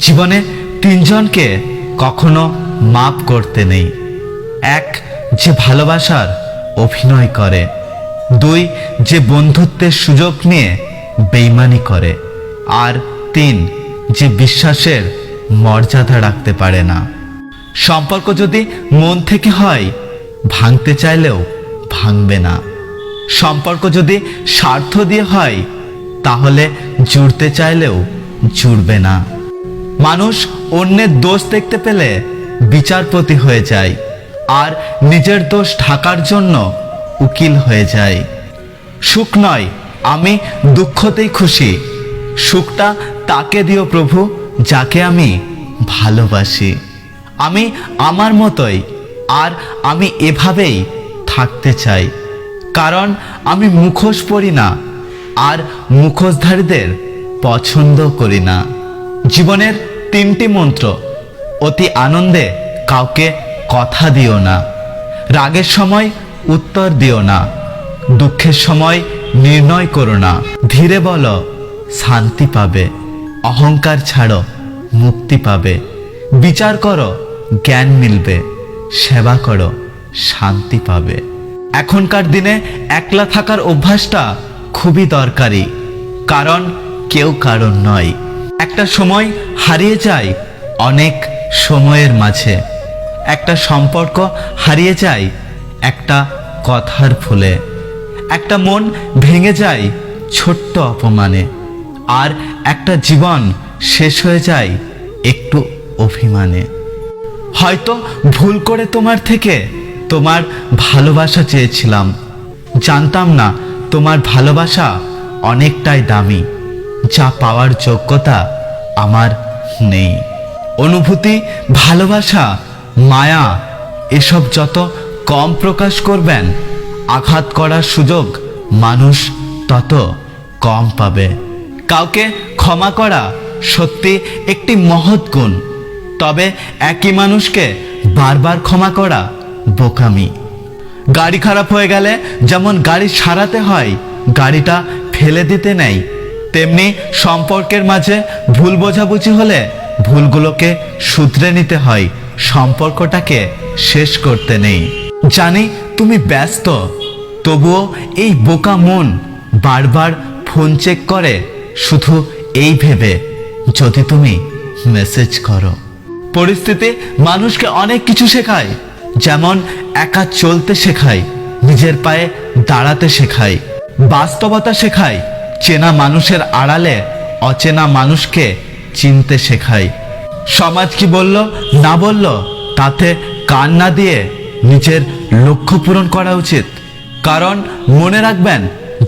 জীবনে তিনজনকে কখনো মাপ করতে নেই। এক, যে ভালোবাসার অভিনয় করে। দুই, যে বন্ধুত্বের সুযোগ নিয়ে বেইমানি করে। আর তিন, যে বিশ্বাসের মর্যাদা রাখতে পারে না। সম্পর্ক যদি মন থেকে হয়, ভাঙতে চাইলেও ভাঙবে না। সম্পর্ক যদি স্বার্থ দিয়ে হয়, তাহলে জুড়তে চাইলেও জুড়বে না। মানুষ অন্যের দোষ দেখতে পেলে বিচারপতি হয়ে যায়, আর নিজের দোষ ঢাকার জন্য উকিল হয়ে যায়। সুখ নয়, আমি দুঃখতেই খুশি। সুখটা তাকে দিও প্রভু, যাকে আমি ভালোবাসি। আমি আমার মতোই, আর আমি এভাবেই থাকতে চাই। কারণ আমি মুখোশ পরি না, আর মুখোশধারীদের পছন্দ করি না। জীবনের তিনটি মন্ত্র: অতি আনন্দে কাউকে কথা দিও না, রাগের সময় উত্তর দিও না, দুঃখের সময় নির্ণয় করো না, ধীরে বলো শান্তি পাবে, অহংকার ছাড়ো মুক্তি পাবে, বিচার করো জ্ঞান মিলবে, সেবা করো শান্তি পাবে। এখনকার দিনে একলা থাকার অভ্যাসটা খুবই দরকারি, কারণ কেউ কারণ নয়। একটা সময় হারিয়ে যায় অনেক সময়ের মাঝে। একটা সম্পর্ক হারিয়ে যায় একটা কথার ভুলে। একটা মন ভেঙে যায় ছোট্ট অপমানে। আর একটা জীবন শেষ হয়ে যায় একটু অভিমানে। হয়তো ভুল করে তোমার থেকে তোমার ভালোবাসা চেয়েছিলাম। জানতাম না তোমার ভালোবাসা অনেকটাই দামি, যা পাওয়ার যোগ্যতা আমার নেই। অনুভূতি, ভালোবাসা, মায়া এসব যত কম প্রকাশ করবেন, আঘাত করার সুযোগ মানুষ তত কম পাবে। কাউকে ক্ষমা করা সত্যি একটি মহৎ গুণ, তবে একই মানুষকে বারবার ক্ষমা করা বোকামি। গাড়ি খারাপ হয়ে গেলে যেমন গাড়ি সারাতে হয়, গাড়িটা ফেলে দিতে নেই, তেমনি সম্পর্কের মাঝে ভুল বোঝাবুঝি হলে ভুলগুলোকে শুধরে নিতে হয়, সম্পর্কটাকে শেষ করতে নেই। জানি তুমি ব্যস্ত, তবুও এই বোকা মন বারবার ফোন চেক করে শুধু এই ভেবে যদি তুমি মেসেজ করো। পরিস্থিতি মানুষকে অনেক কিছু শেখায়, যেমন একা চলতে শেখায়, নিজের পায়ে দাঁড়াতে শেখায়, বাস্তবতা শেখায়, চেনা মানুষের আড়ালে অচেনা মানুষকে চিনতে শেখায়। সমাজ কি বলল না বলল তাতে কান না দিয়ে নিজের লক্ষ্য পূরণ করা উচিত। কারণ মনে রাখবেন,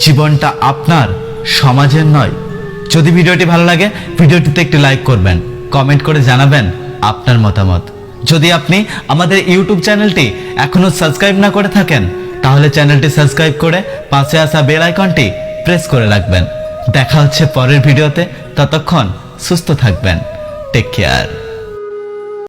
জীবনটা আপনার, সমাজের নয়। যদি ভিডিওটি ভালো লাগে, ভিডিওটিতে একটি লাইক করবেন, কমেন্ট করে জানাবেন আপনার মতামত। যদি আপনি আমাদের ইউটিউব চ্যানেলটি এখনো সাবস্ক্রাইব না করে থাকেন, তাহলে চ্যানেলটি সাবস্ক্রাইব করে পাশে আসা বেল আইকনটি প্রেস করে রাখবেন। দেখা হচ্ছে পরের ভিডিওতে, ততক্ষণ সুস্থ থাকবেন। Take care.